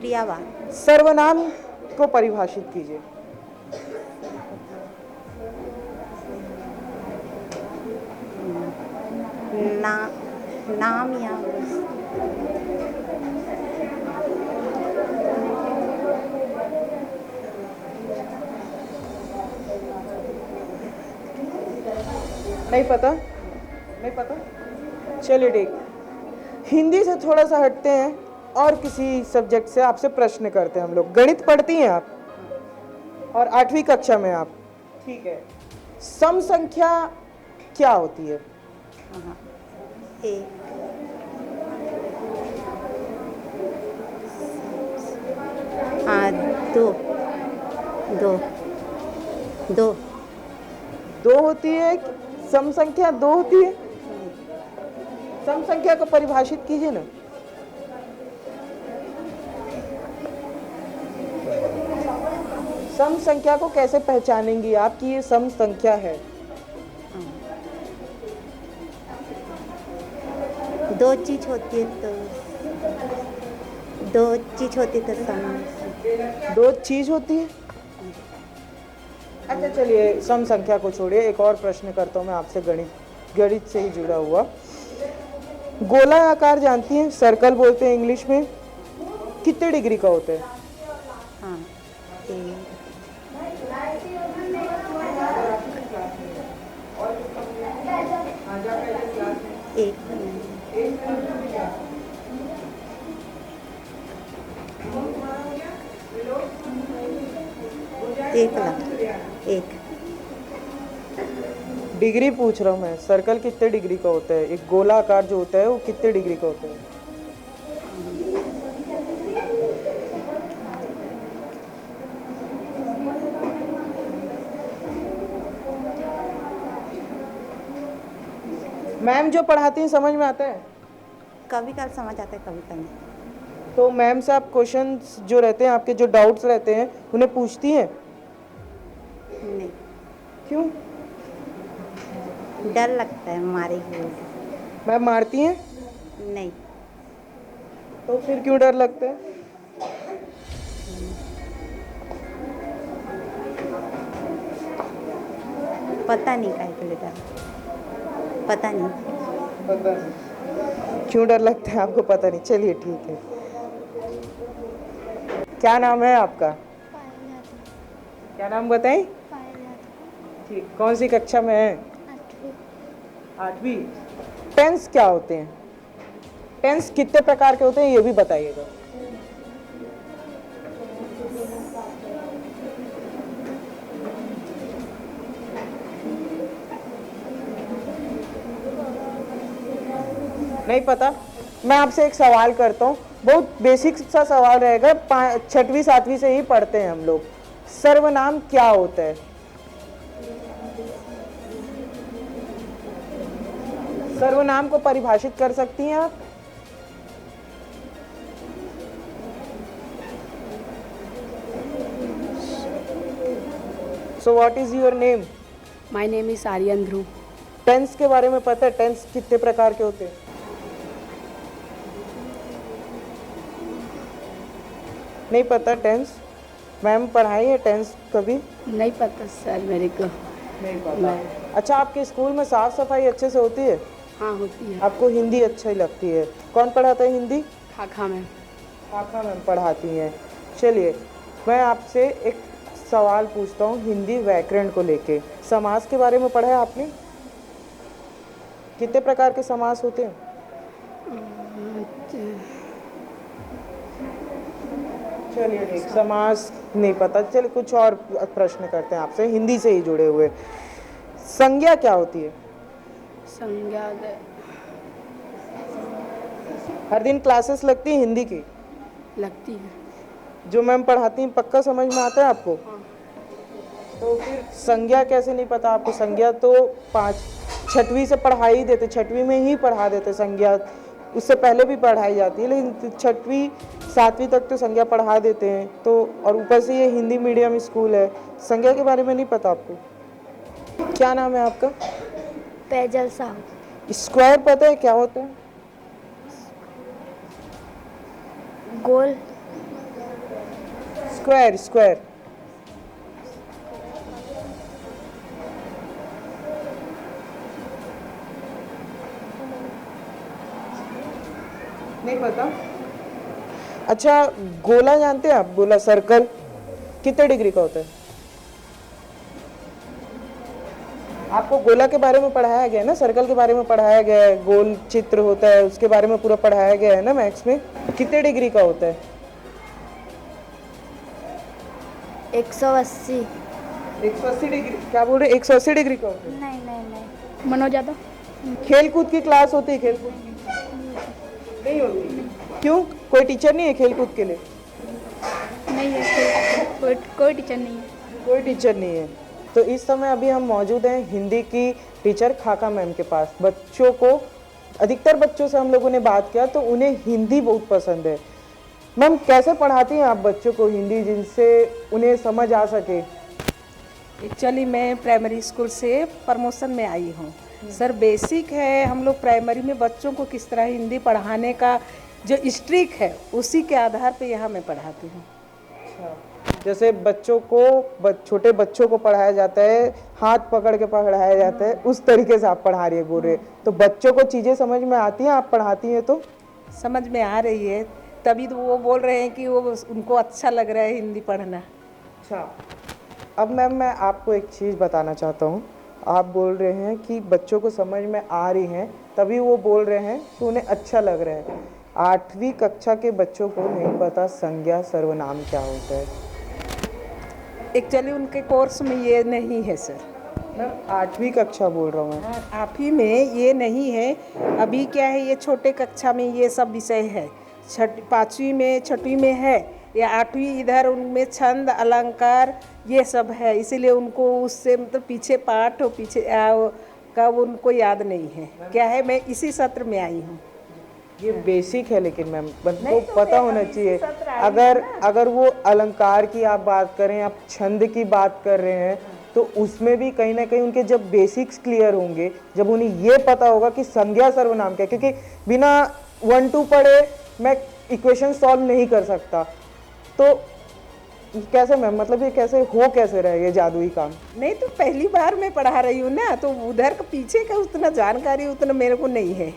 प्रियावा। सर्वनाम को परिभाषित कीजिए। ना नाम या नहीं पता, नहीं पता, चलिए ठीक। हिंदी से थोड़ा सा हटते हैं और किसी सब्जेक्ट से आपसे प्रश्न करते हैं हम लोग। गणित पढ़ती हैं आप और 8वीं कक्षा में आप, ठीक है। सम संख्या क्या होती है? एक दो दो दो दो होती है। सम संख्या दो होती है। सम संख्या को परिभाषित कीजिए ना। सम संख्या को कैसे पहचानेंगी आप कि ये सम संख्या है? दो चीज होती है तो दो चीज होती तो सम दो चीज होती है। अच्छा चलिए, सम संख्या को छोड़िए, एक और प्रश्न करता हूँ मैं आपसे, गणित से ही जुड़ा हुआ। गोला आकार जानती हैं, सर्कल बोलते हैं इंग्लिश में, कितने डिग्री का होता है? हाँ एक एक डिग्री पूछ रहा हूँ मैं। सर्कल कितने डिग्री का होता है? एक गोला आकार जो होता है वो कितने डिग्री का होता है? मैम जो पढ़ाती हैं समझ में आता है? कभी कभी समझ आता है, कभी कभी। तो मैम से आप क्वेश्चंस जो रहते हैं, आपके जो डाउट्स रहते हैं, उन्हें पूछती हैं? नहीं, क्यों? डर लगता है मारेगी। मैम मारती हैं? नहीं, तो फिर क्यों डर लगता है? पता नहीं काहे के लिए डर, पता नहीं। पता नहीं क्यों डर लगता है आपको, पता नहीं। चलिए ठीक है। क्या नाम है आपका? क्या नाम बताएं? ठीक, कौन सी कक्षा में है? 8वीं। टेंस क्या होते हैं? टेंस कितने प्रकार के होते हैं ये भी बताइएगा। नहीं पता? मैं आपसे एक सवाल करता हूँ, बहुत बेसिक सा सवाल रहेगा, 6वीं 7वीं से ही पढ़ते हैं हम लोग। सर्वनाम क्या होता है? सर्वनाम को परिभाषित कर सकती हैं आप? So what is your name? My name is Aryan Dhruv. Tense के बारे में पता है? टेंस कितने प्रकार के होते हैं? नहीं पता टेंस? मैम पढ़ाई है टेंस कभी? नहीं पता सर मेरे को। नहीं पता। अच्छा, आपके स्कूल में साफ सफाई अच्छे से होती है? हाँ होती है। आपको हिंदी अच्छी लगती है? कौन पढ़ाता है हिंदी? खाखा मैम। खाखा मैम पढ़ाती हैं। चलिए, मैं आपसे एक सवाल पूछता हूँ हिंदी व्याकरण को लेके। समास के बारे में पढ़ा है आपने? कितने प्रकार के समास होते हैं? चलिए ठीक, समास नहीं पता। चलिए कुछ और प्रश्न करते हैं आपसे हिंदी से ही जुड़े हुए। संज्ञा क्या होती है? संज्ञा हर दिन क्लासेस लगती है हिंदी की? लगती है। जो मैम पढ़ाती हैं पक्का समझ में आता है आपको? तो फिर संज्ञा कैसे नहीं पता आपको? संज्ञा तो 6वीं से पढ़ा ही देते, 6वीं में ही पढ़ा देते संज्ञा। उससे पहले भी पढ़ाई जाती है, लेकिन 6वीं 7वीं तक तो संज्ञा पढ़ा देते हैं। तो और ऊपर से ये हिंदी मीडियम स्कूल है, संज्ञा के बारे में नहीं पता आपको? क्या नाम है आपका? पैजल साहब। स्क्वायर पता है क्या होता है? गोल। Square square. नहीं पता। अच्छा, गोला जानते हैं आप? गोला, सर्कल कितने डिग्री का होता है? आपको गोला के बारे में पढ़ाया गया है ना, सर्कल के बारे में पढ़ाया गया है, गोल चित्र होता है उसके बारे में पूरा पढ़ाया गया है ना मैथ्स में। कितने डिग्री का होता है? 180। 180 डिग्री? क्या बोल रहे, 180 डिग्री का होता है? नहीं नहीं नहीं। मनोज यादव। खेल कूद की क्लास होती है? खेल कूद की नहीं होती? क्यों, कोई टीचर नहीं है खेल कूद के लिए? नहीं है, कोई टीचर नहीं है। कोई टीचर नहीं है। तो इस समय अभी हम मौजूद हैं हिंदी की टीचर खाका मैम के पास। बच्चों को, अधिकतर बच्चों से हम लोगों ने बात किया तो उन्हें हिंदी बहुत पसंद है। मैम, कैसे पढ़ाती हैं आप बच्चों को हिंदी, जिनसे उन्हें समझ आ सके? एक्चुअली मैं प्राइमरी स्कूल से प्रमोशन में आई हूँ सर। बेसिक है, हम लोग प्राइमरी में बच्चों को किस तरह हिंदी पढ़ाने का जो स्ट्रिक है उसी के आधार पे यहाँ मैं पढ़ाती हूँ। जैसे बच्चों को, छोटे बच्चों को पढ़ाया जाता है, हाथ पकड़ के पढ़ाया जाता है, उस तरीके से आप पढ़ा रही है, बोल रहे। तो बच्चों को चीज़ें समझ में आती हैं आप पढ़ाती हैं तो? समझ में आ रही है, तभी तो वो बोल रहे हैं कि वो उनको अच्छा लग रहा है हिंदी पढ़ना। अच्छा, अब मैम मैं आपको एक चीज़ बताना चाहता हूँ। आप बोल रहे हैं कि बच्चों को समझ में आ रही हैं, तभी वो बोल रहे हैं कि उन्हें अच्छा लग रहा है। 8वीं कक्षा के बच्चों को नहीं पता संज्ञा सर्वनाम क्या होता है। एक्चुअली उनके कोर्स में ये नहीं है सर। मैम 8वीं कक्षा बोल रहा हूँ मैं। आप ही में ये नहीं है। अभी क्या है, ये छोटे कक्षा में ये सब विषय है। 5वीं में, 6वीं में है, या 8वीं इधर उनमें छंद अलंकार ये सब है, इसीलिए उनको उससे मतलब पीछे पाठ और पीछे का उनको याद नहीं है। क्या है, मैं इसी सत्र में आई हूँ। ये बेसिक है, लेकिन मैम को तो पता होना चाहिए। अगर वो अलंकार की आप बात करें, आप छंद की बात कर रहे हैं, तो उसमें भी कहीं ना कहीं उनके जब बेसिक्स क्लियर होंगे, जब उन्हें ये पता होगा कि संज्ञा सर्वनाम क्या है, क्योंकि बिना 1-2 पढ़े मैं इक्वेशन सॉल्व नहीं कर सकता। तो कैसे मैम, मतलब ये कैसे रहा है ये जादुई काम? नहीं तो पहली बार मैं पढ़ा रही हूँ ना, तो उधर का पीछे का उतना जानकारी उतना मेरे को नहीं है।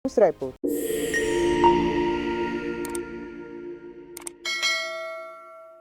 रायपुर।